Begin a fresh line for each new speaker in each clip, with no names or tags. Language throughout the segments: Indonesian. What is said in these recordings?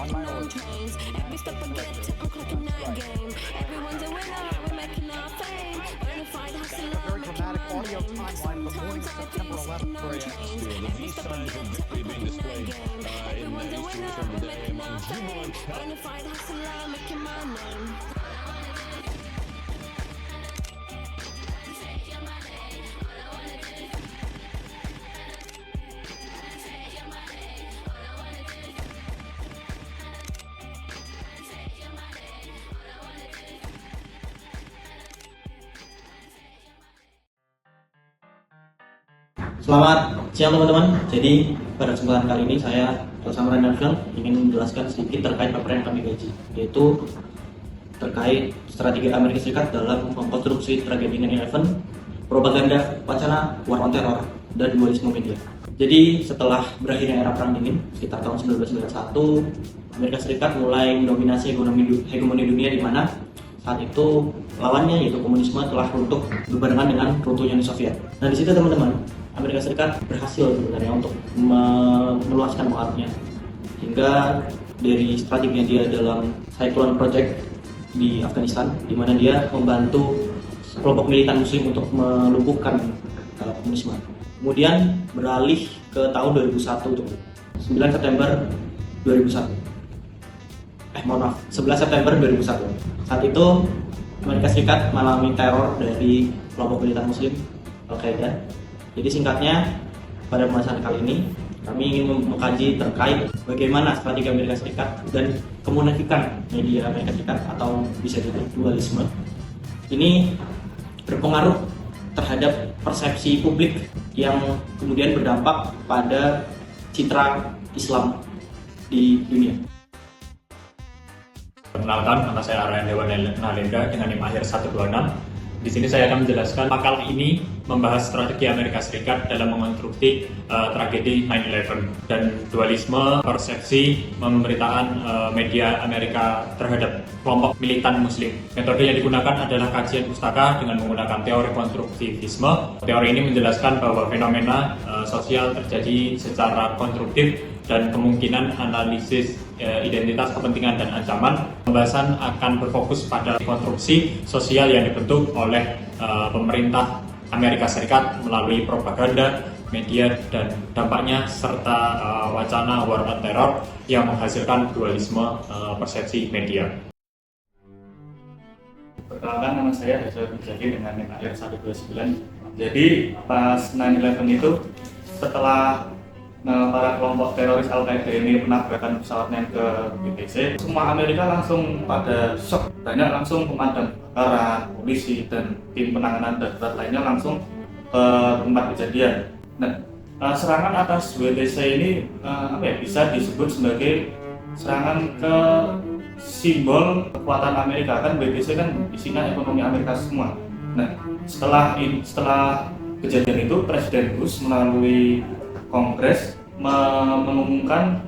making on trains. Every step I get to, I'm clocking that game. Everyone's a winner, we're making our fame. Bonafide hustler, making my name. Sometimes I feel sitting on trains. Every step I get to, I'm clocking that game. Everyone's a winner, we're making our fame. Bonafide hustler, making my name.
Selamat siang teman-teman. Jadi pada kesempatan kali ini saya bersama Renal ingin menjelaskan sedikit terkait paparan yang kami kaji, yaitu terkait strategi Amerika Serikat dalam mengkonstruksi tragedi 9/11, propaganda, wacana, war on terror, dan dualisme media. Jadi setelah berakhirnya era perang dingin sekitar tahun 1991, Amerika Serikat mulai mendominasi hegemoni dunia, di mana saat itu lawannya yaitu komunisme telah runtuh berbarengan dengan runtuhnya Uni Soviet. Nah di situ teman-teman, Amerika Serikat berhasil sebenarnya untuk meluaskan pengaruhnya, hingga dari strateginya dia dalam Cyclone Project di Afghanistan, di mana dia membantu kelompok militan Muslim untuk melumpuhkan komunisme. Kemudian beralih ke tahun 2001 tuh, 9 September 2001. 11 September 2001. Saat itu Amerika Serikat mengalami teror dari kelompok militan Muslim Al-Qaeda. Jadi singkatnya, pada pembahasan kali ini kami ingin mengkaji terkait bagaimana strategi Amerika Serikat dan kemunafikan media Amerika Serikat atau bisa disebut dualisme ini berpengaruh terhadap persepsi publik yang kemudian berdampak pada citra Islam di dunia.
Perkenalkan, nama saya Aryan Dewa Nalendra dengan NIM akhir 126. Di sini saya akan menjelaskan makalah ini membahas strategi Amerika Serikat dalam mengonstruksi tragedi 9/11 dan dualisme persepsi pemberitaan media Amerika terhadap kelompok militan Muslim. Metode yang digunakan adalah kajian pustaka dengan menggunakan teori konstruktivisme. Teori ini menjelaskan bahwa fenomena sosial terjadi secara konstruktif dan kemungkinan analisis identitas, kepentingan, dan ancaman. Pembahasan akan berfokus pada konstruksi sosial yang dibentuk oleh pemerintah Amerika Serikat melalui propaganda, media, dan dampaknya, serta wacana war on terror yang menghasilkan dualisme persepsi media.
Perkenalkan, nama saya Hazel Bijaki dengan NIM akhir 129. Jadi pas 9/11 itu, setelah para kelompok teroris Al-Qaeda ini menabrakkan pesawatnya ke BBC, semua Amerika langsung pada shock. Banyak langsung pemadam kebakaran, polisi, dan tim penanganan darurat lainnya langsung ke tempat kejadian. Nah, serangan atas WTC ini bisa disebut sebagai serangan ke simbol kekuatan Amerika. Kan WTC kan isinya ekonomi Amerika semua. Nah, setelah kejadian itu, Presiden Bush melalui Kongres mengumumkan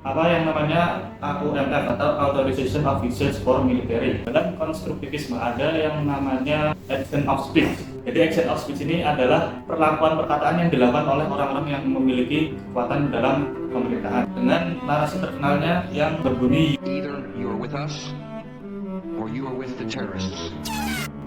apa yang namanya AUMF atau Authorization of Usage for Military. Dalam konstruktivisme ada yang namanya action of speech. Jadi action of speech ini adalah perlakuan perkataan yang dilakukan oleh orang-orang yang memiliki kekuatan dalam pemerintahan, dengan narasi terkenalnya yang berbunyi
Either you are with us or you are with the terrorists.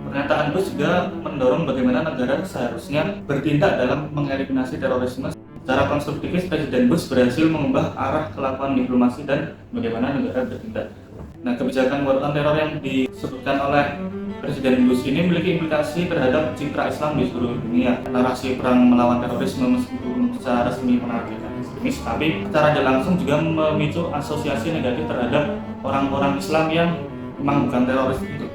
Pernyataan Bush juga mendorong bagaimana negara seharusnya bertindak dalam mengeliminasi terorisme. Secara konstruktivis, Presiden Bush berhasil mengubah arah kelakuan diplomasi dan bagaimana negara bertindak. Nah, kebijakan war on terror yang disebutkan oleh Presiden Bush ini memiliki implikasi terhadap citra Islam di seluruh dunia. Narasi perang melawan terorisme meskipun secara resmi menargetkan ekstremis, tapi secara tidak langsung juga memicu asosiasi negatif terhadap orang-orang Islam yang memang bukan teroris itu.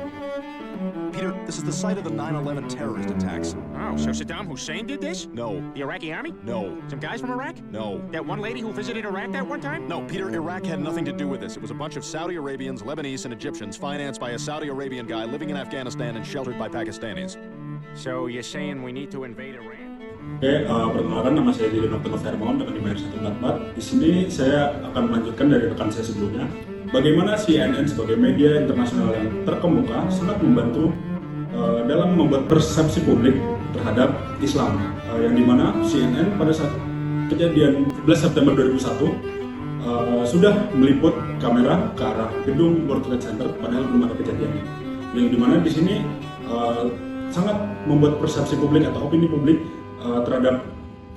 Peter, this is the site of the 9/11 terrorist attacks.
Oh, so Saddam Hussein did this?
No.
The Iraqi army?
No.
Some guys from Iraq?
No.
That one lady who visited Iraq that one time?
No, Peter, Iraq had nothing to do with this. It was a bunch of Saudi Arabians, Lebanese, and Egyptians financed by a Saudi Arabian guy living in Afghanistan and sheltered by Pakistanis.
So you're saying we need to invade Iran?
Oke, perkenalkan, nama saya Didi Dr. Vermon dengan NIM 144. Di sini saya akan melanjutkan dari rekan saya sebelumnya. Bagaimana CNN sebagai media internasional yang terkemuka sangat membantu dalam membuat persepsi publik terhadap Islam, yang dimana CNN pada saat kejadian 11 September 2001 sudah meliput kamera ke arah gedung World Trade Center, padahal belum ada kejadiannya. Yang dimana di sini sangat membuat persepsi publik atau opini publik terhadap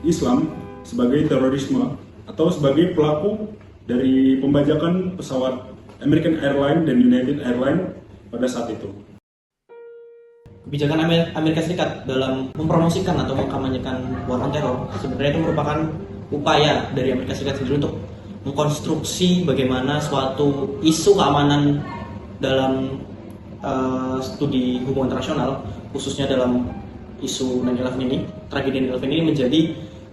Islam sebagai terorisme atau sebagai pelaku dari pembajakan pesawat American Airlines dan United Airlines pada saat itu.
Kebijakan Amerika Serikat dalam mempromosikan atau mengkampanyekan war on terror sebenarnya itu merupakan upaya dari Amerika Serikat sendiri untuk mengkonstruksi bagaimana suatu isu keamanan dalam studi hubungan internasional, khususnya dalam isu 9/11 ini, tragedi 9/11 ini menjadi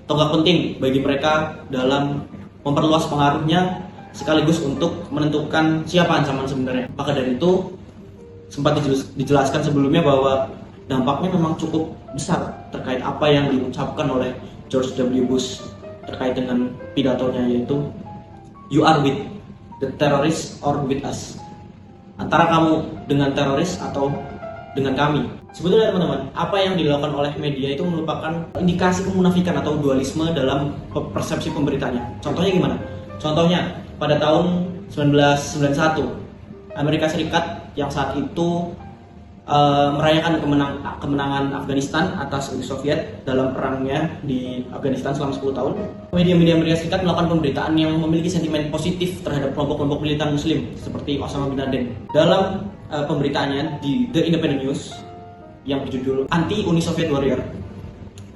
tonggak penting bagi mereka dalam memperluas pengaruhnya sekaligus untuk menentukan siapa ancaman sebenarnya. Maka dari itu sempat dijelaskan sebelumnya bahwa dampaknya memang cukup besar terkait apa yang diucapkan oleh George W. Bush terkait dengan pidatonya, yaitu "You are with the terrorists or with us." Antara kamu dengan teroris atau dengan kami. Sebetulnya teman-teman, apa yang dilakukan oleh media itu merupakan indikasi kemunafikan atau dualisme dalam persepsi pemberitanya. Contohnya gimana? Contohnya pada tahun 1991, Amerika Serikat yang saat itu merayakan kemenangan Afghanistan atas Uni Soviet dalam perangnya di Afghanistan selama 10 tahun. Media-media Amerika Serikat melakukan pemberitaan yang memiliki sentimen positif terhadap kelompok-kelompok militan Muslim seperti Osama bin Laden. Dalam pemberitaannya di The Independent News yang berjudul Anti-Uni Soviet Warrior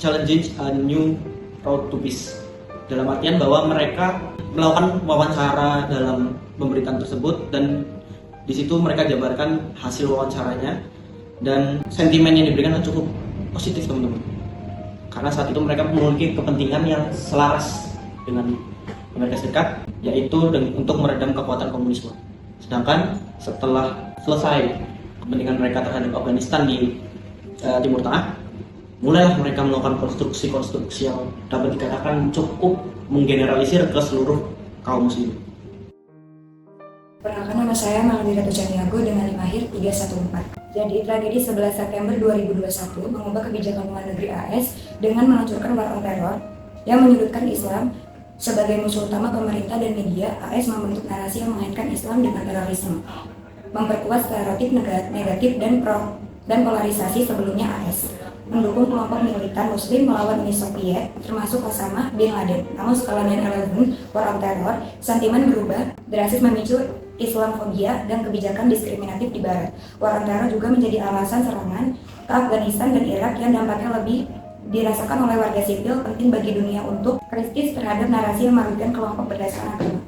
Challenges a New Road to Peace. Dalam artian bahwa mereka melakukan wawancara dalam pemberitaan tersebut dan di situ mereka jabarkan hasil wawancaranya dan sentimen yang diberikan cukup positif teman-teman. Karena saat itu mereka memiliki kepentingan yang selaras dengan Amerika Serikat, yaitu untuk meredam kekuatan komunisme. Sedangkan setelah selesai kepentingan mereka terhadap Afghanistan di Timur Tengah, mulailah mereka melakukan konstruksi-konstruksi yang dapat dikatakan cukup menggeneralisir ke seluruh kaum muslim.
Perkenalkan, nama saya Maladira Tucaniago dengan NIM akhir 314. Jadi, tragedi 11 September 2021 mengubah kebijakan luar negeri AS dengan meluncurkan war on terror yang menyudutkan Islam sebagai musuh utama pemerintah dan media. AS membentuk narasi yang mengaitkan Islam dengan terorisme, memperkuat stereotip negatif dan polarisasi sebelumnya. AS mendukung kelompok militan Muslim melawan Uni Soviet, termasuk Osama bin Laden. Namun setelah 9/11 war on terror, sentimen berubah drastis, memicu Islamofobia dan kebijakan diskriminatif di Barat. War on terror juga menjadi alasan serangan ke Afghanistan dan Irak yang dampaknya lebih dirasakan oleh warga sipil. Penting bagi dunia untuk kritis terhadap narasi yang merugikan kelompok berdasarkan agama.